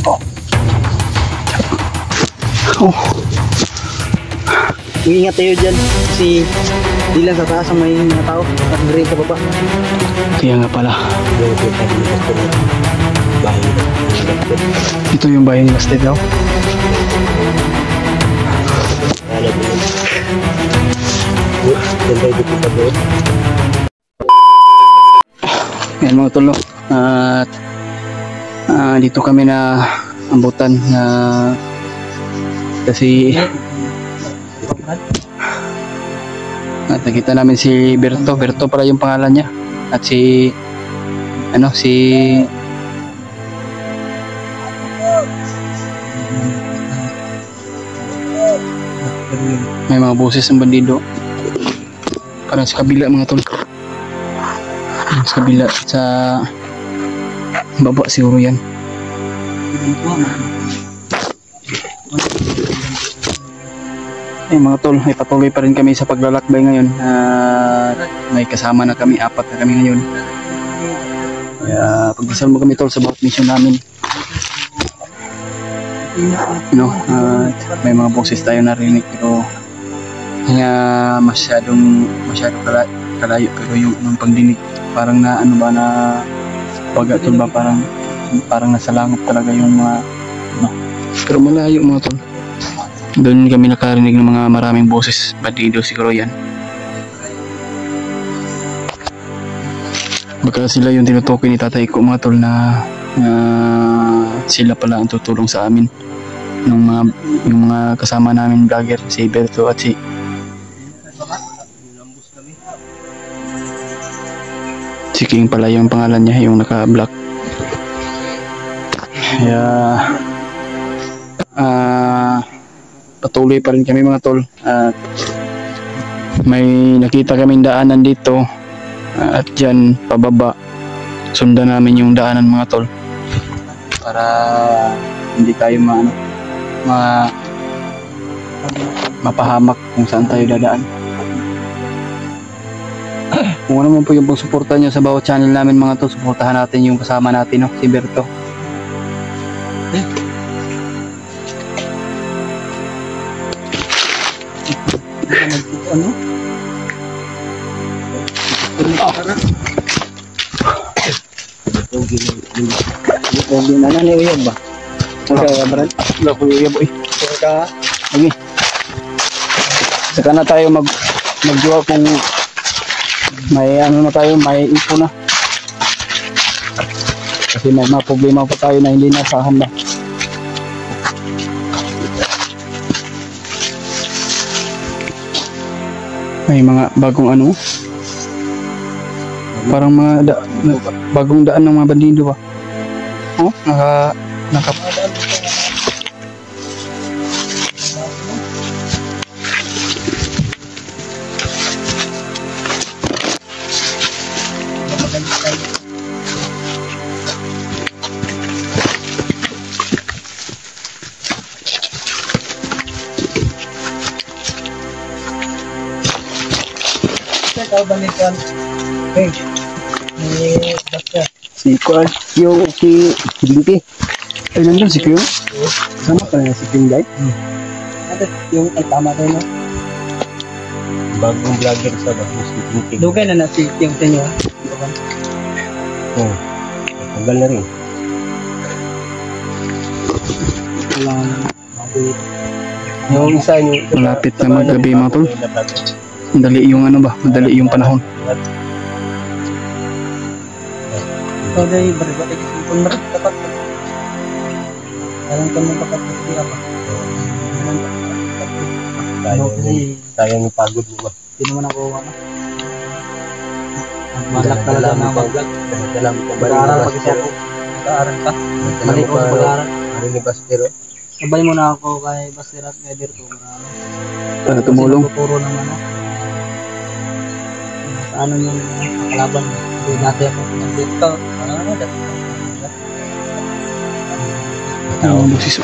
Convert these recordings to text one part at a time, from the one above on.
Oh. Ingat tayo dyan kasi di lang sa taas ang may mga tao at rin sa baba. Kaya nga pala. Ito yung bahay ni Bastet daw. Yan mga tol, at dito kami na ambutan na kasi at nakita namin si Berto pala yung pangalan niya, at si may mga boses ng bandido parang sa kabila mga tol, sa kabila sa baba siguro yan. Mga tol, may patuloy pa rin kami sa paglalakbay ngayon. May kasama na kami, 4 na kami ngayon. Kaya pagdasal mo kami tol sa bawat mission namin. May mga boses tayo narinig pero kaya masyadong kalayo, pero yung pagdinig parang na baga tol ba, parang nasa langit talaga yung mga pero malayo mga tol. Doon kami nakarinig ng mga maraming boses, bandido siguro yan. Baka sila yung tinutukoy ni Tatay Ko mga tol na sila pala ang tutulong sa amin. Yung mga kasama namin vlogger, si Berto at si King pala yung pangalan niya, yung naka-black. Kaya patuloy pa rin kami mga tol, at may nakita kaming daanan dito, at dyan pababa sundan namin yung daanan mga tol para hindi tayo mapahamak kung saan tayo dadaan. Kung ano man po yung suporta nyo sa bawat channel namin mga tol, suportahan natin yung kasama natin, si Berto. Uyab ba? Uyab boy. Lagi. Saka na tayo magjuwa kung may na tayo, may ipo na. Kasi may mga problema pa tayo na hindi nasahan na. May mga bagong parang mga bagong daan ng mga bandido ba? Oh, naka si Kuan, yung si Binti. Ay, nandun si Kuya. Sama ka na si Pinday. Yung tama tayo na. Bagong vlogger sa si Binti. Dugay na si Kim sa inyo. Tagal na rin. Yung isa nyo. Malapit na maggabi mga tol. Madali yung madali yung panahon. So day balik kung dapat alam ko ng dapat siya ba. Sayang yung pagod mo ba? Hindi naman ako malak talaga na mag-vlog. Pag-aaral pag-isa ko. Pag-aaral ka. Mali ko sa pag-aaral. Mali ni Bastero. Sabay mo na ako kay Bastero at kay Berto. Para tumulong. Tuturo naman sa yung kalaban mo. Hindi natin ako ng Berto. Ang busis.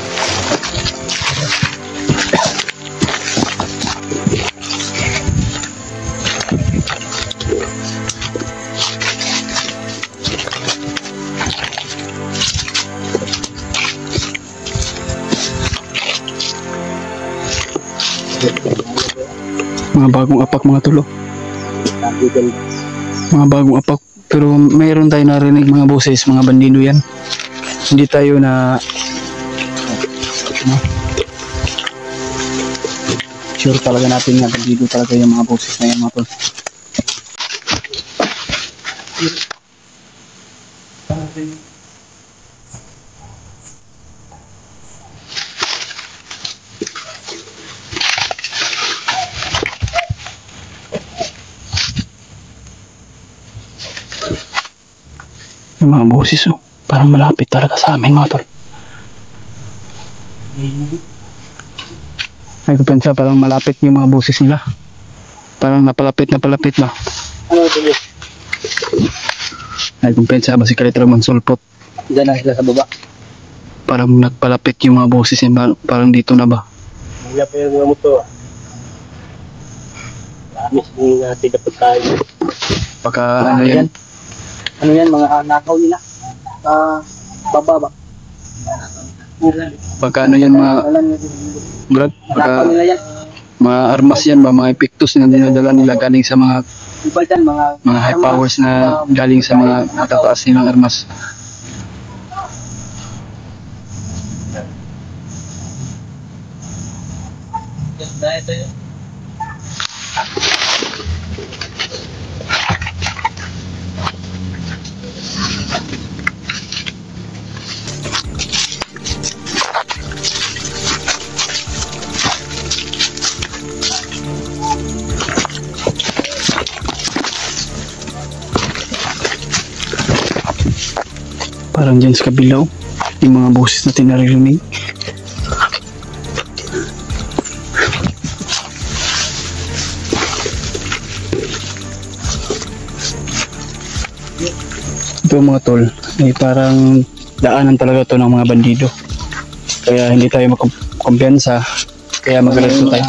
Mga bagong apak mga tulo. Mga bagong apak. Pero mayroon tayo narinig mga boses, mga bandido yan. Hindi tayo na sure talaga natin nga bandido talaga yung mga boses na yan mga tol. Yung mga boses parang malapit talaga sa amin mga tol. Ay kupensa parang malapit yung mga boses nila. Parang napalapit ba? Ano ito yun? Ay kupensa ba si Kalitrang Mansulpot? Diyan na sila sa baba. Parang nagpalapit yung mga boses niya. Parang dito na ba? Hindi pa yung mga motor. Miss natin dapat tayo. Baka ano yan? Ano yan? Mga nakaw nila. Baba ba? Baka ano yan mga Brad? Baka Nakaw nila yan. mga armas yan ba? Mga epictus na dinadala nila galing sa mga Ibal dyan, mga high powers na galing sa mga matataas nilang armas. Ito yun. Parang dyan sa kabilaw yung mga boses natin naririnig. Ito mga tol ay parang daanan talaga to ng mga bandido, kaya hindi tayo makumpiyansa, kaya magalanto tayo.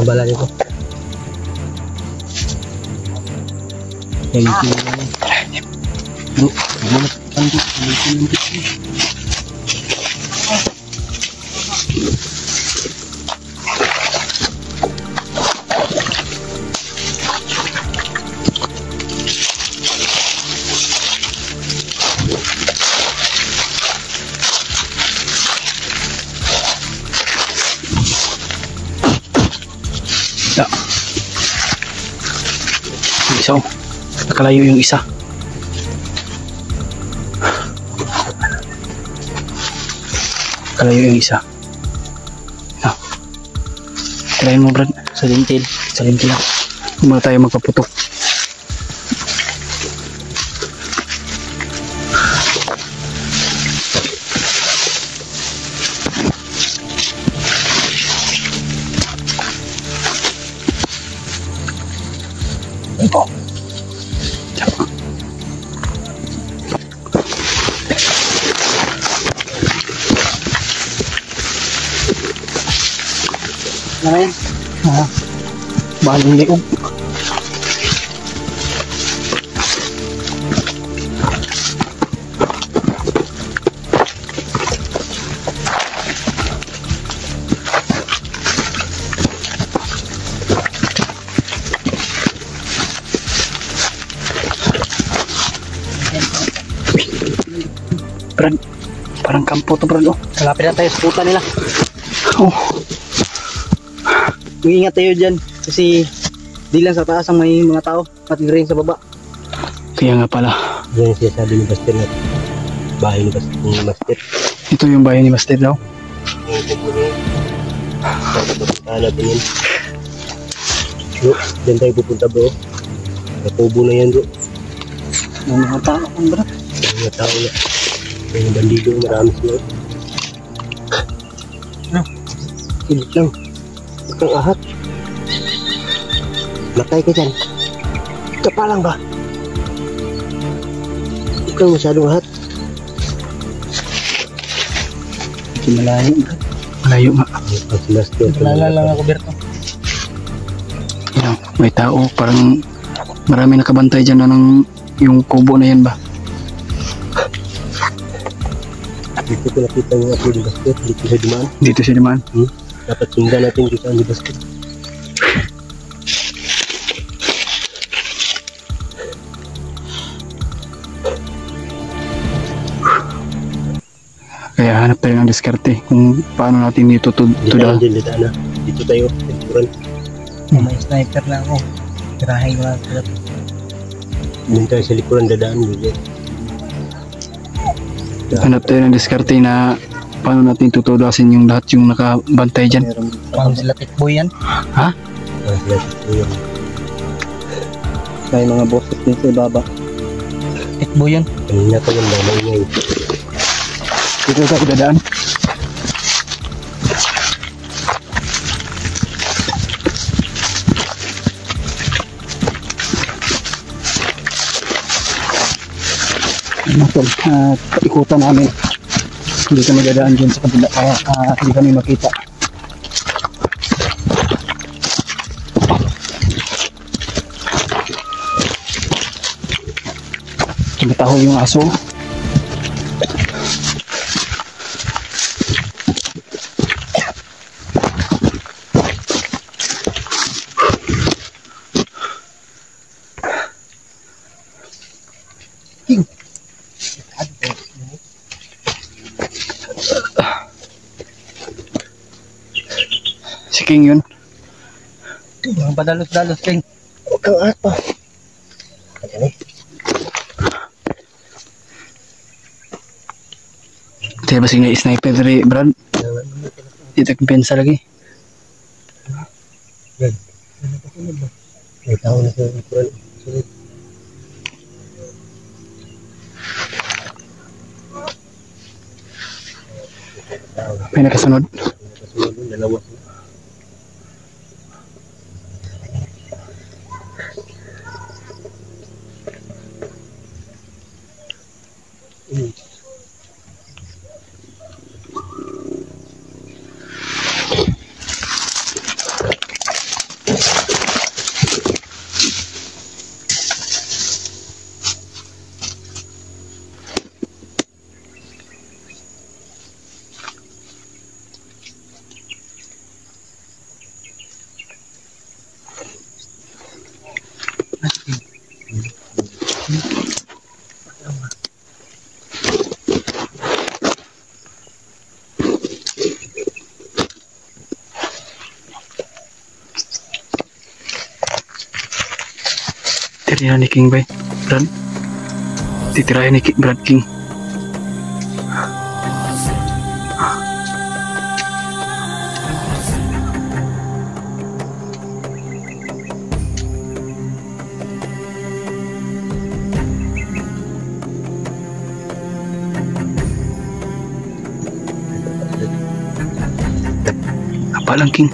Nabala nito. Thank you. So, nakalayo yung isa. Nakalayo yung isa. No. Try mo, Brad. Sa lintil. Sa lintil lang. Hindi tayo magpaputok. Ito. Tsaka. Ano yan? Baling liog. Brad, parang kampo to, Brad. Malapit na tayo sa puta nila. Oh. Mag-ingat tayo dyan. Kasi di lang sa taas ang may mga tao. Pati rin sa baba. Kaya nga pala. Yan siya sabi ni Buster na bahay ni Buster. Ito yung bahay ni Buster daw. Yung kumpuni. Pupuntahan natin yun. Bro, dyan tayo pupunta, bro. Natubo na yan, bro. May mga tao kung, bro. May mga tao na. May mga bandido, marami sila. Ano? Kilit lang. Huwag kang ahat. Matay ka dyan. Kapalang ba? Huwag kang masyadong ahat. Hindi malayo, bro. Malayo nga. Nalala lang ako, Berto. May tao, parang Marami nakabantay dyan na ng yung kubo na yan ba? Dito ko nakita yung upload ng basket. Dito sa dumaan. Dito siya naman. Dapat sundan natin kung saan yung basket. Kaya hanap tayo ng diskarte kung paano natin dito Dito din, dito na. Dito tayo. Tenturan. May sniper na ako. Tirahin ko lang. Dito tayo sa likuran dadaan. Dito. Hanap tayo ng diskarte na paano natin tutudasin yung lahat yung nakabantay dyan. Paano sila tikboy yan? Ha? May mga boses din sa ibaba. Tikboy yan. Kanina pa yung mama ngayon. Dito tayo dadaan. Tol, ikutan namin. Hindi kami dadaan dyan sa kabila kaya hindi kami makita. Tumataho yung aso. Si King yun. Mga padalos-dalos, King. Huwag kang apa. Kaya ba sila sniper dari Brad? Dito kumpensa lagi. May tao na sa likuran. Sulit. May nakasunod. Kasunod doon, dalawa sila. Titirahin ni King ba? Brad? Titirahin ni Brad King. Apa lang King?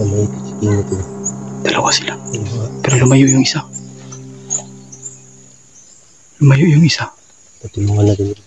May kasiking ito. Dalawa sila. Pero lumayo yung isa. Lumayo yung isa. Patulungan natin ito.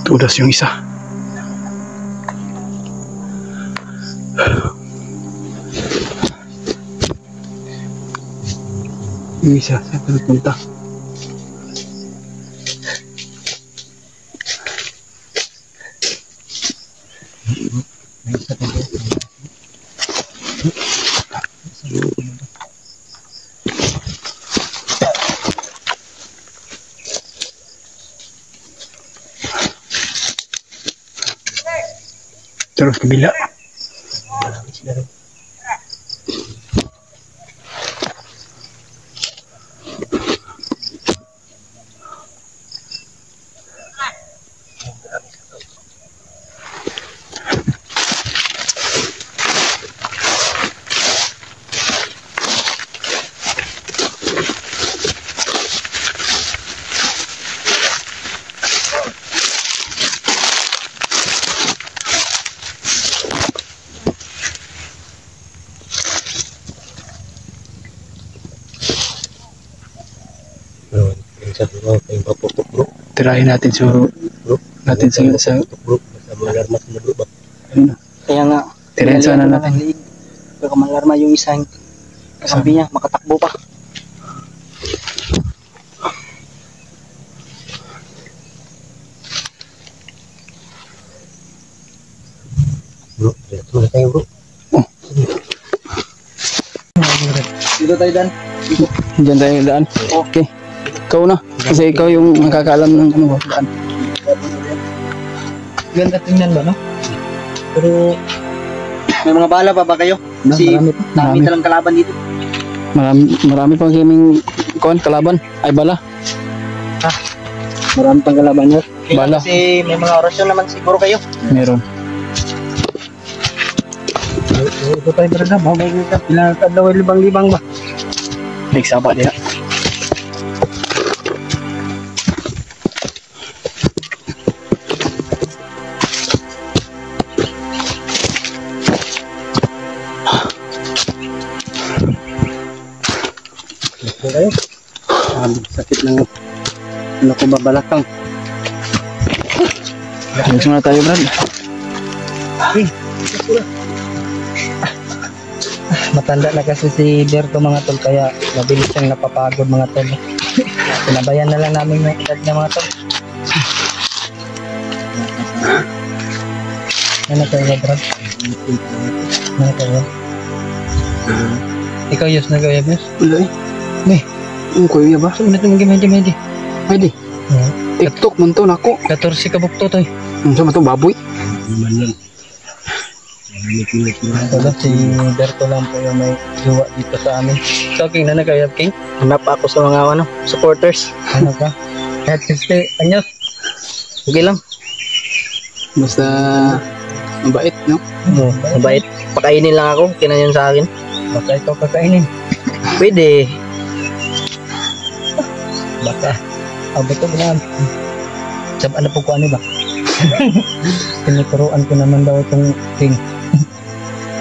Tudas yung isa. Yung isa, saan ka nagpunta? Terus kabila. Sa mga kayong paputok bro. Tirahin natin siguro. Bro. Natin sa Paputok bro. Sa mga alarma sila bro ba? ayun na. Kaya nga, Tirahin sana tinalian ko natin. ng liig. Baka malarma yung isang kasambi niya, makatakbo pa. Bro, dito na tayo bro. Dito tayo Dan. Diyan tayo daan. Okay. Ikaw na. Kasi ikaw yung nakakaalam ng ano ba, daan. Ganda tingnan ba, no? Pero, may mga bala pa ba kayo? Kasi Marami pa. dami talang kalaban dito. Marami pang kaming kalaban. Ay bala. Marami pang kalaban nyo. Bala. Kasi may mga orasyon naman siguro kayo. Meron. Ito tayo talaga, babay kita. Ilang kadlaw, libang-libang ba? Big sapa dia. Ito kayo. Sakit ng ano ko babalakang. Alis muna tayo, Brad. Matanda na kasi si Berto mga tol, kaya mabilis siyang napapagod mga tol. Pinabayan na lang namin yung edad niya mga tol. Ano kayo Brad? Ano kayo? Ikaw Yus, nag-ayab Yus? Wala eh. May, Ang kuya ba? saan na ito medyo? Ay di. TikTok man to nako. 14 ka bukto to eh. Ang sama to baboy. Naman yan. Wala, si Berto lang po yung may jowa dito sa amin. So King, na nag-ayab King? Hanap ako sa mga supporters. Ano ka? Kahit kasi, anyos. Okay lang. Basta mabait, no? Mabait. Pakainin lang ako, kinayon sa akin. Baka ikaw kakainin. Pwede. Baka. Beto ba naman? Sab, ano po ko ano ba? Tinuturuan ko naman daw itong King.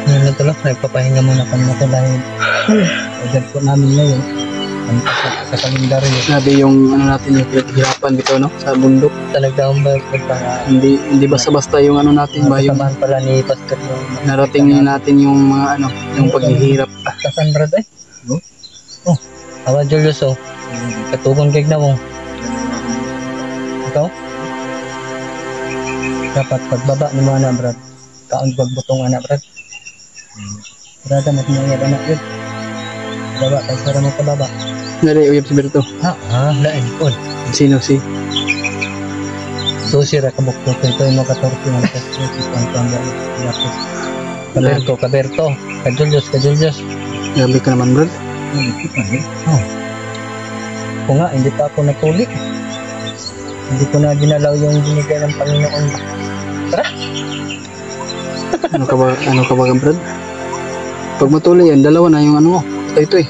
Ano to lang, nagpapahinga muna kami na ito dahil agad po namin ngayon. Ano sa kalendaryo. Sabi yung ano natin yung pinaghirapan dito, no? Sa bundok. Talagang Hindi basta-basta yung ano natin ba yung kasamahan pala ni Pastor yung narating natin yung mga ano, yung paghihirap. Kasan brad eh? Oh, awa Julius oh. Katubang kay na mo. Ikaw? Dapat pagbaba ni mga anak brad. Kaon pagbutong anak brad. Brad, mas mga anak yun. Baba, tayo para mo kababa. Dari uyab si Berto. Lain po. Sino si? So sira kabukto ito yung mga 14 mga Kaberto, Kajulius. Grabe ka naman, Brad. Oh. Kung nga, hindi pa ako natulik. Hindi ko na ginalaw yung binigay ng Panginoon. Tara! Ano ka ba, Brad? Pag matuloy yan, dalawa na yung ano mo. Ito eh.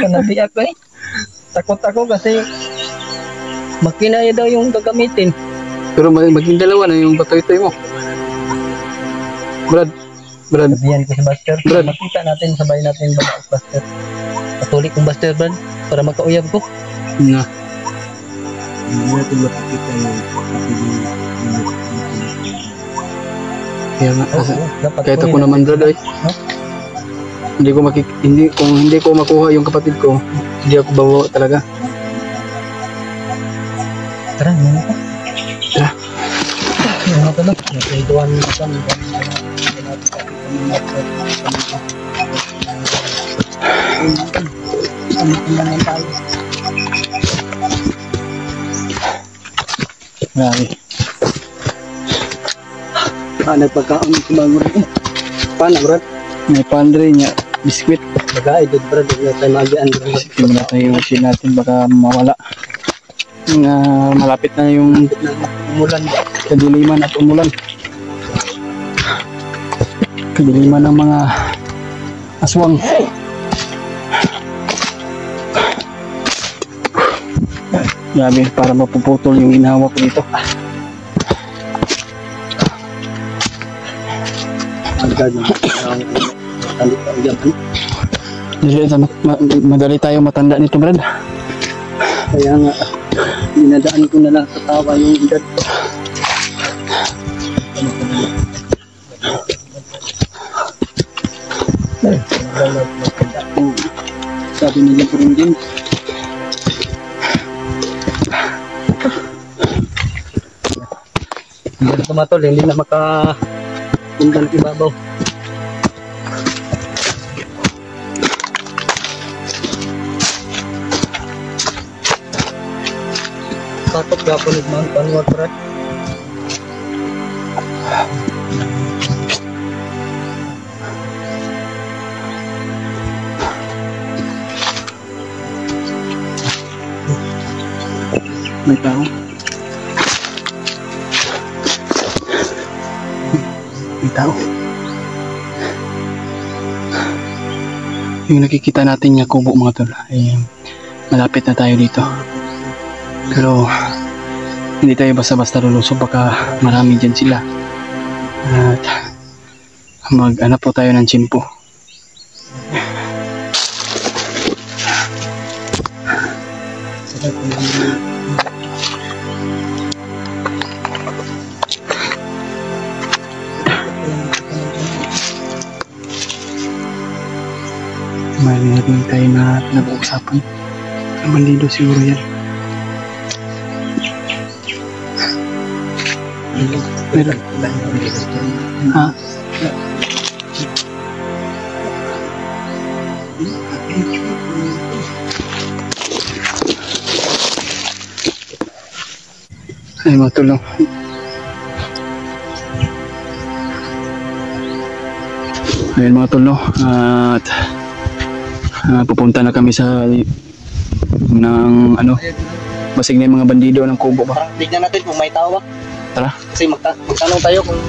Kanabi ako eh. Takot ako kasi makinaya daw yung gagamitin. Pero maging dalawa na yung batoy-toy mo. Brad. Sabihan ko si Buster. Brad. Makita natin, sabay natin baba si Buster. Patuloy kong Buster, Brad, para makauyab ko. Na. Hindi natin makikita yung Kaya nga, Dapat kahit ako kunin naman, natin. Brad, ay. Kung hindi ko makuha yung kapatid ko, hindi ako bawa talaga. Tara, ano ka? Tara. Ano ka lang? Nagkaituan mo ka. Grabe. Nagpagkaon ng kumangon. Paano, Brad? May pandre niya. Biskwit. Mag-aidod, Brad. Huwag na tayo magian. Sige muna tayo usin natin baka mawala. Malapit na yung Umulan ba? kadiliman at umulan. Kadiliman ng mga aswang. Grabe, para mapuputol yung inahawak ko dito. Agad na. Tandit ka, agad. Madali tayo matanda nito, Brad. Kaya nga, dinadaan ko na lang sa tawa yung edad ko. Sabi nila po rin din. Hindi tumatol, hindi na makapunta ng ibabaw. Takot gapon ng panwag, Brad. May tao. May tao. Yung nakikita natin nga kubo, mga tol, ay malapit na tayo dito. Pero hindi tayo basta-basta lulusog, baka marami dyan sila. At mag-anap po tayo ng tsimpo. May natin tayo na nag-uusapan. Bandido siguro yan. Pero, ha? Ay, matulong. Ayun, mga tol, no? At pupunta na kami sa ng ano, basig na yung mga bandido ng kubo ba. Tignan natin kung may tao ba. Tara. Kasi magtanong tayo kung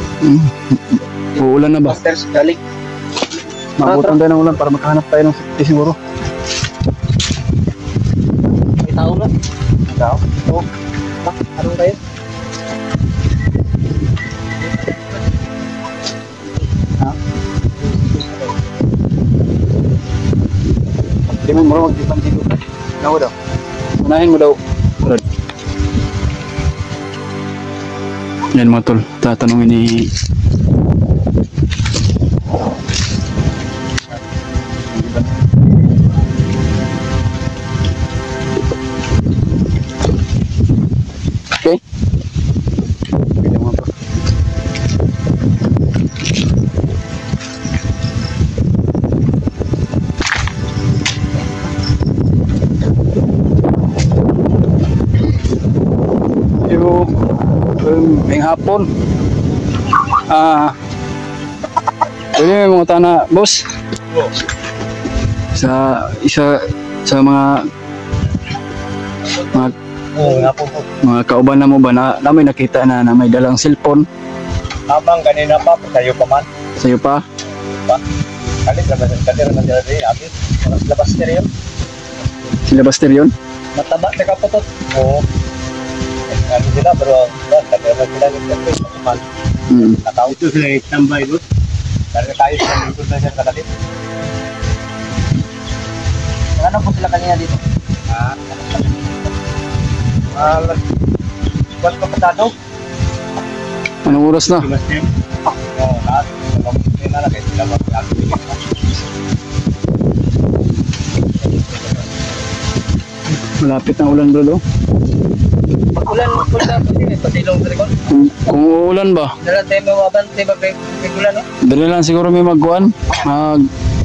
Uulan na ba? masters galing. Mabutan tayo ng ulan para makahanap tayo ng safety siguro. May tao na. Tao? Oo. Anong tayo? Ha? Hindi mo marunong mag-ipan dito. Ano daw? Unahin mo daw. Rod. Yan mga tol, tatanungin ni okay? Ganyan mga tol. May hapon. Pwede mga tana, boss. Sa isa sa mga Oo, nga po po. mga kauban na mo ba na may nakita na may dalang cellphone Habang kanina pa, sa'yo pa man. sa'yo pa? Kalit naman sila rin. Abis, mas labas niya rin. Sila Buster yun? Mataba, nakaputot. Oo. Ano sila, pero kaya naman sila nagkakit. Nakauto ito sila tambay doon. Karena tayo sila dito na siya kadalit. Ano po sila kanina dito? Buat kapatado. Anong oras na? Oo, lahat. Mga na kayo sila mag-activate na. Malapit na ulan bro. Pag-ulan, patilong sa likod. Kung uulan ba? Dala tayo mawaban, tayo mag-ulan, no? Dali lang siguro may magkuhan.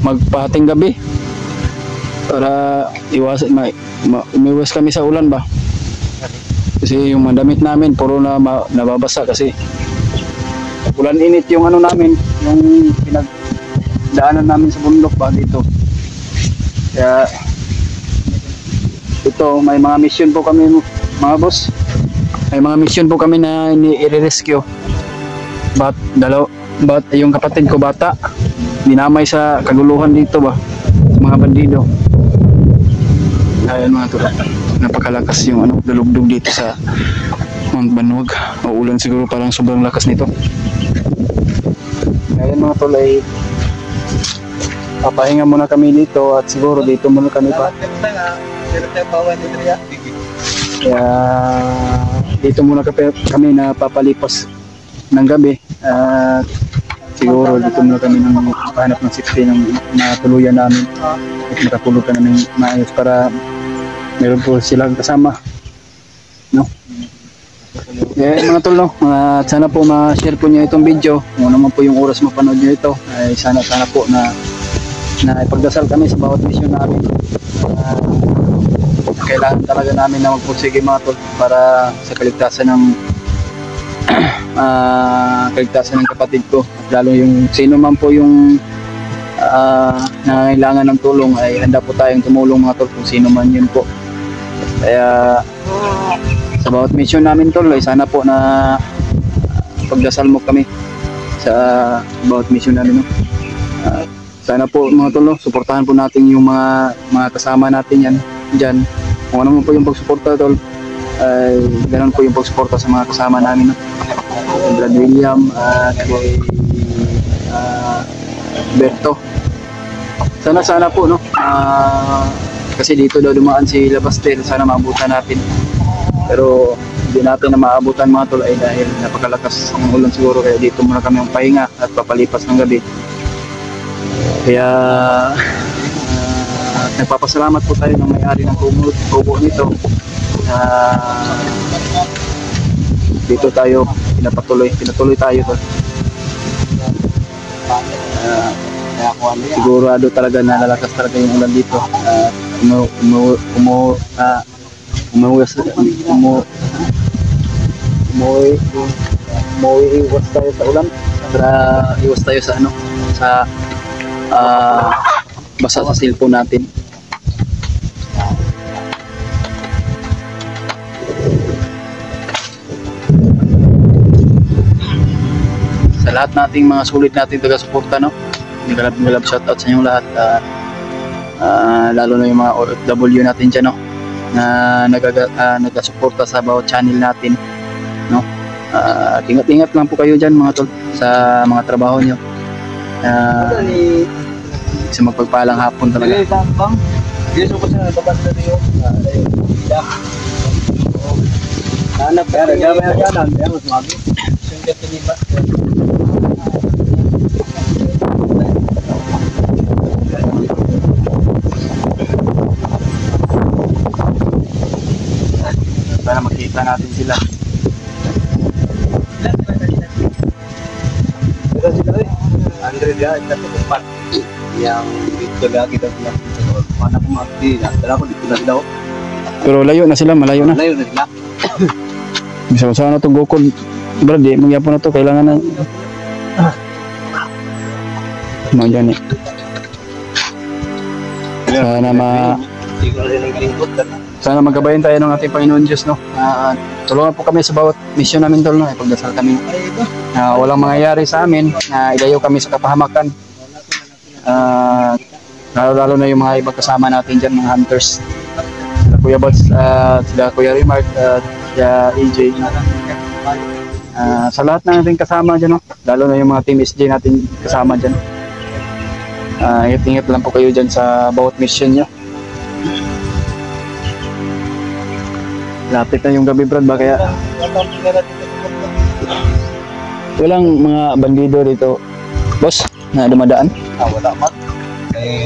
Magpahating gabi. Para iwasan, umiwas kami sa ulan ba? Kasi yung mga damit namin, puro na nababasa kasi ulan init yung ano namin, yung pinagdaanan namin sa bundok ba dito. Kaya ito, may mga mission po kami mga boss. May mga mission po kami na i-rescue. But yung kapatid ko bata, dinamay sa kaguluhan dito ba, sa mga bandido. Ayan mga tulad, napakalakas yung ano, dalugdog dito sa Mount Banwag. Uulan siguro, parang sobrang lakas nito. Ayan mga tulay, papahinga muna kami dito at siguro dito muna kami pa. Kaya dito muna kami na papalipas ng gabi. At siguro dito muna kami nang hanap ng safety ng natuluyan namin at makatulog ka na ng maayos para meron po silang kasama, no? Mga tol, no? Sana po ma-share po niyo itong video kung ano man po yung oras mapanood niyo ito. Ay sana po na ipagdasal kami sa bawat mission namin. Kailangan talaga namin na magpursige mga tol para sa kaligtasan ng kaligtasan ng kapatid ko, at lalo yung sino man po yung nangangailangan ng tulong ay handa po tayong tumulong mga tol, kung sino man yun po. Kaya sa bawat mission namin tol ay sana po na pagdasal mo kami sa bawat mission namin, no? Sana po mga tol, no, suportahan po natin yung mga kasama natin yan dyan. Kung ano man po yung pagsuporta tol, ay ganoon po yung pagsuporta sa mga kasama namin, no? Brad William at Berto. Sana po, no? Kasi dito daw dumaan si Labastel, sana maabutan natin. Pero hindi natin na maabutan mga tol ay dahil napakalakas ng ulan siguro, kaya dito muna kami ang pahinga at papalipas ng gabi. Kaya nagpapasalamat po tayo ng may-ari ng kubo nito. Dito tayo pinatuloy tayo tol. Sigurado talaga na lalakas talaga yung ulan dito. Iwas tayo sa ulan para iwas tayo sa basa sa cellphone natin. Sa lahat nating mga sulit natin taga-suporta, no? Galab shoutout sa inyong lahat. Lalo na yung mga OFW natin dyan, no? Na nagasuporta sa bawat channel natin, no? Ingat-ingat lang po kayo dyan mga tol sa mga trabaho nyo. Sa magpagpalang hapon talaga. Para makita natin sila. Andre dia itu tempat yang dito lagi daw sila. Mana ko maakti na dala ko dito na daw. Pero layo na sila, malayo na. Layo na sila. Bisa na itong gukod. Brad, magyapon na to, kailangan na. Mga dyan eh. Sana magabayan tayo ng ating Panginoon Diyos, no? Tulungan po kami sa bawat mission namin tol, no? Ipagdasal kami. Walang mangyayari sa amin na ilayo kami sa kapahamakan. Lalo na yung mga ibang kasama natin dyan, mga hunters. Sila Kuya Bats, sila Kuya Remark, sila AJ. Sa lahat na natin kasama dyan, no? Lalo na yung mga team SJ natin kasama dyan. Ingat-ingat lang po kayo dyan sa bawat mission nyo. Lapit na yung gabi, Brad, ba kaya walang mga bandido dito, boss, na dumadaan? Wala man.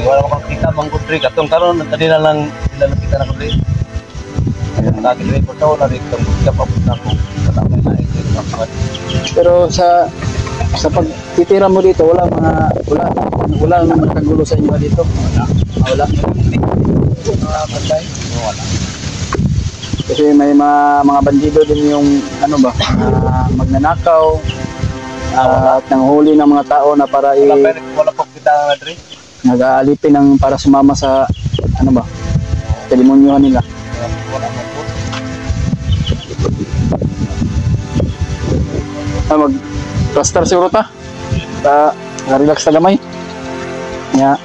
Wala ko makita bang kudri katong karon tadi na lang sila nakita na kudri. Lagi rin po taon na rin itong kapapot na po. Katamay na ito. Pero sa pagtitira mo dito, wala nakagulo sa inyo dito? Wala. Wala. Kasi may mga bandido din yung magnanakaw at nanghuli ng mga tao na para wala po kita na dre. Nag-aalipin ng para sumama sa demonyohan nila. Wala po. Mag-plaster siguro ta. Relax ta gamay. Nya.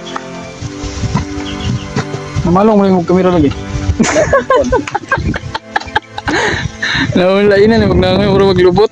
Namalong mo yung kamera lagi. Nawala ina na magnangoy puro maglubot.